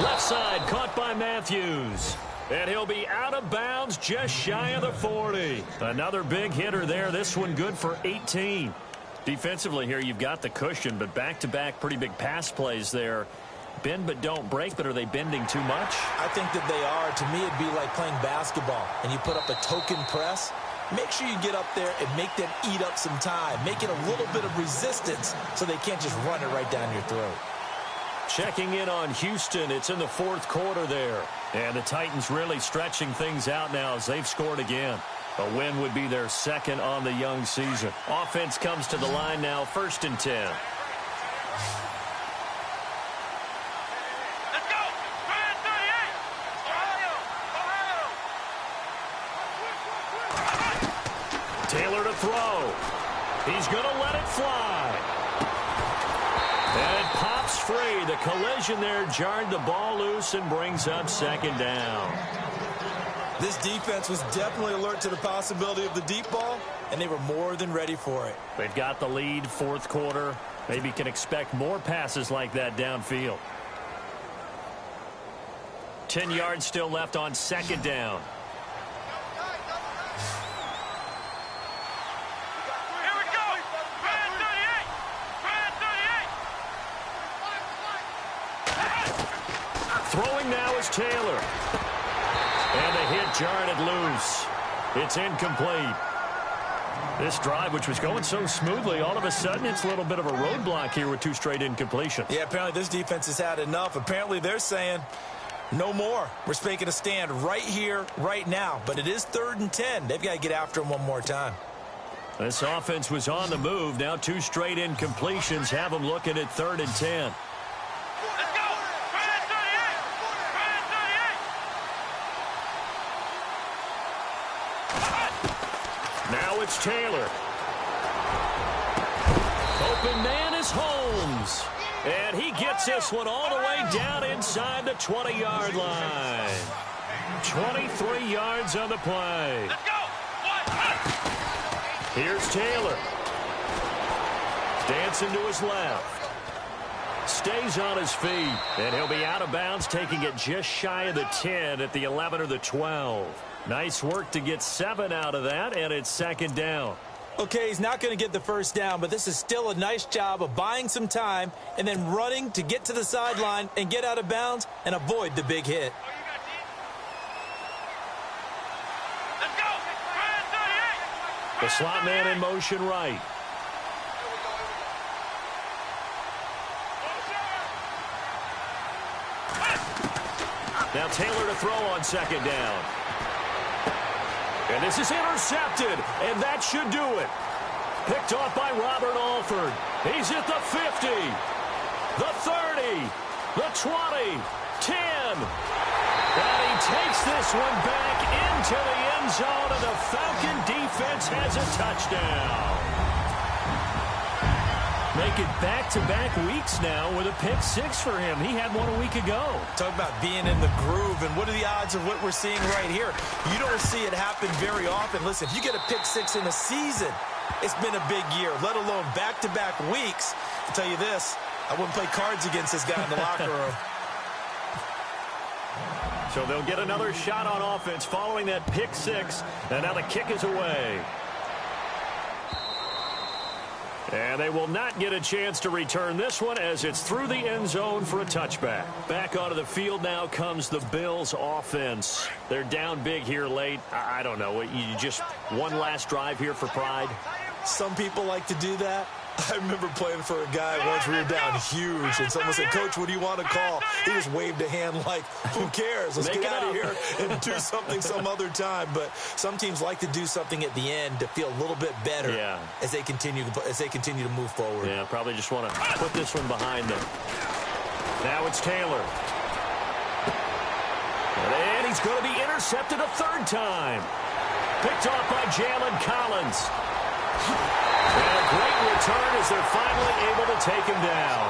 Left side caught by Matthews. And he'll be out of bounds just shy of the 40. Another big hitter there. This one good for 18. Defensively here, you've got the cushion, but back-to-back pretty big pass plays there. Bend but don't break, but are they bending too much? I think that they are. To me, it'd be like playing basketball, and you put up a token press. Make sure you get up there and make them eat up some time. Make it a little bit of resistance so they can't just run it right down your throat. Checking in on Houston. It's in the 4th quarter there. And the Titans really stretching things out now as they've scored again. A win would be their 2nd on the young season. Offense comes to the line now, 1st and 10. Let's go. Brand 38. Ohio. Taylor to throw. He's going to let it fly. And it pops free. The collision there jarred the ball loose and brings up second down. This defense was definitely alert to the possibility of the deep ball, and they were more than ready for it. They've got the lead, fourth quarter. Maybe can expect more passes like that downfield. 10 yards still left on second down. Here we go. Brand 38. Brand 38. Throwing now is Taylor. And the hit jarred it loose. It's incomplete. This drive, which was going so smoothly, all of a sudden it's a little bit of a roadblock here with 2 straight incompletions. Yeah, apparently this defense has had enough. Apparently they're saying no more. We're making a stand right here, right now. But it is 3rd and 10. They've got to get after him one more time. This offense was on the move. Now 2 straight incompletions have them looking at 3rd and 10. Let's go. Brand 38. Brand 38. Now it's Taylor. Open man is Holmes. And he gets this one all the way down inside the 20-yard line. 23 yards on the play. Let's go. Here's Taylor. Dancing to his left. Stays on his feet. And he'll be out of bounds, taking it just shy of the 10 at the 11 or the 12. Nice work to get 7 out of that, and it's second down. Okay, he's not going to get the first down, but this is still a nice job of buying some time and then running to get to the sideline and get out of bounds and avoid the big hit. Let's go. Brand 38. The slot man in motion right. Now Taylor to throw on second down. And this is intercepted, and that should do it. Picked off by Robert Alford. He's at the 50, the 30, the 20, 10. And he takes this one back into the end zone, and the Falcon defense has a touchdown. Make it back-to-back weeks now with a pick 6 for him. He had one a week ago. Talk about being in the groove, and what are the odds of what we're seeing right here? You don't see it happen very often. Listen, if you get a pick 6 in a season, it's been a big year, let alone back-to-back weeks. I'll tell you this, I wouldn't play cards against this guy in the locker room. So they'll get another shot on offense following that pick 6, and now the kick is away. And they will not get a chance to return this one as it's through the end zone for a touchback. Back onto the field now comes the Bills offense. They're down big here late. I don't know. You just one last drive here for pride? Some people like to do that. I remember playing for a guy once we were down huge, and someone said, "Coach, what do you want to call?" He just waved a hand like, "Who cares? Let's get out of here and do something some other time." But some teams like to do something at the end to feel a little bit better as they continue to move forward. Yeah, probably just want to put this one behind them. Now it's Taylor. And he's going to be intercepted a 3rd time. Picked off by Jalen Collins. And a great return as they're finally able to take him down.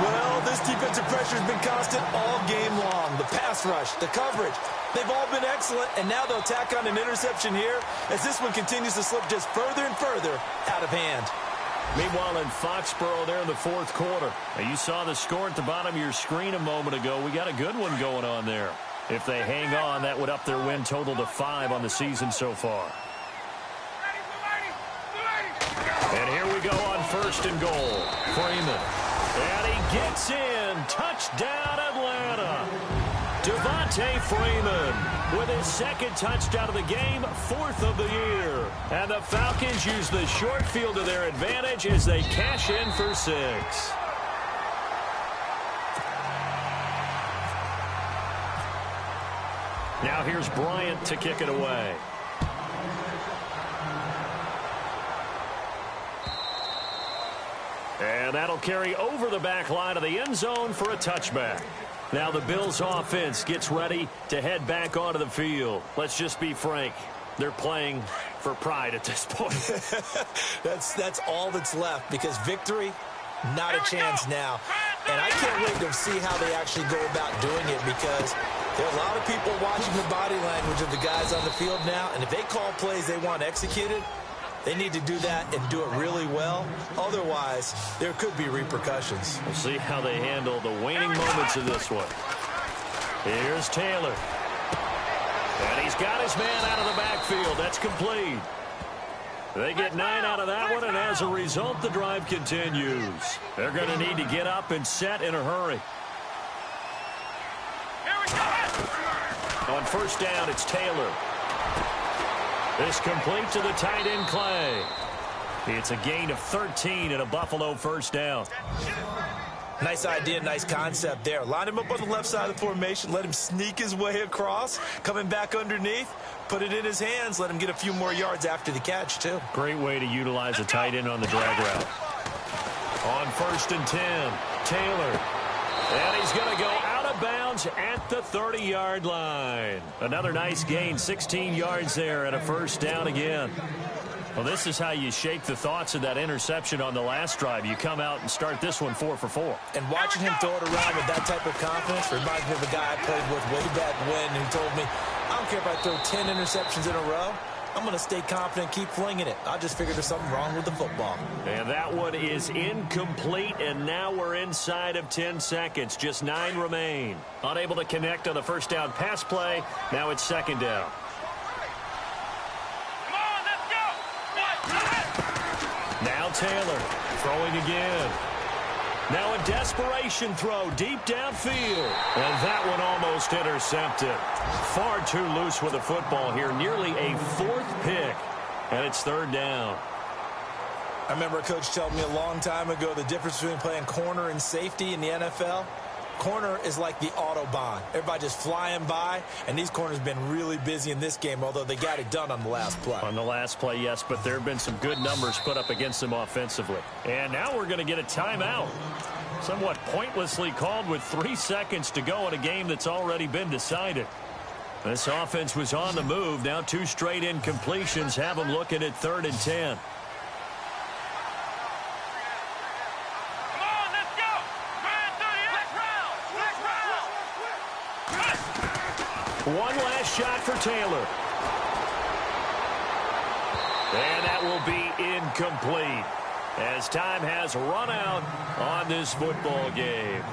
Well, this defensive pressure has been constant all game long. The pass rush, the coverage, they've all been excellent, and now they'll tack on an interception here as this one continues to slip just further and further out of hand. Meanwhile, in Foxborough there in the 4th quarter. Now, you saw the score at the bottom of your screen a moment ago. We got a good one going on there. If they hang on, that would up their win total to 5 on the season so far. And here we go on 1st and goal. Freeman. And he gets in. Touchdown, Atlanta. Devontae Freeman with his 2nd touchdown of the game, 4th of the year. And the Falcons use the short field to their advantage as they cash in for 6. Now here's Bryant to kick it away. And that'll carry over the back line of the end zone for a touchback. Now the Bills offense gets ready to head back onto the field. Let's just be frank. They're playing for pride at this point. That's all that's left, because victory Not a chance now. And I can't wait to see how they actually go about doing it, because there are a lot of people watching the body language of the guys on the field now, and if they call plays they want executed, they need to do that and do it really well. Otherwise, there could be repercussions. We'll see how they handle the waning moments of this one. Here's Taylor. And he's got his man out of the backfield. That's complete. They get 9 out of that one, and as a result, the drive continues. They're going to need to get up and set in a hurry. On first down, it's Taylor. This complete to the tight end, Clay. It's a gain of 13 and a Buffalo first down. Nice idea, nice concept there. Line him up on the left side of the formation. Let him sneak his way across. Coming back underneath. Put it in his hands. Let him get a few more yards after the catch, too. Great way to utilize a tight end on the drag route. On first and 10, Taylor. And he's going to go out of bounds at the 30-yard line. Another nice gain, 16 yards there and a first down again. Well, this is how you shake the thoughts of that interception on the last drive. You come out and start this one 4 for 4. And watching him throw it around with that type of confidence reminds me of a guy I played with way back when who told me, I don't care if I throw 10 interceptions in a row. I'm going to stay confident, keep flinging it. I just figured there's something wrong with the football. And that one is incomplete, and now we're inside of 10 seconds. Just 9 remain. Unable to connect on the first down pass play. Now it's second down. Now Taylor throwing again. Now a desperation throw deep downfield. And that one almost intercepted. Far too loose with the football here. Nearly a 4th pick. And it's third down. I remember a coach telling me a long time ago the difference between playing corner and safety in the NFL. Corner is like the Autobahn. Everybody just flying by, and these corners have been really busy in this game, although they got it done on the last play. On the last play, yes, but there have been some good numbers put up against them offensively. And now we're going to get a timeout. Somewhat pointlessly called with 3 seconds to go in a game that's already been decided. This offense was on the move. Now 2 straight incompletions have them looking at 3rd and 10. One last shot for Taylor. And that will be incomplete as time has run out on this football game.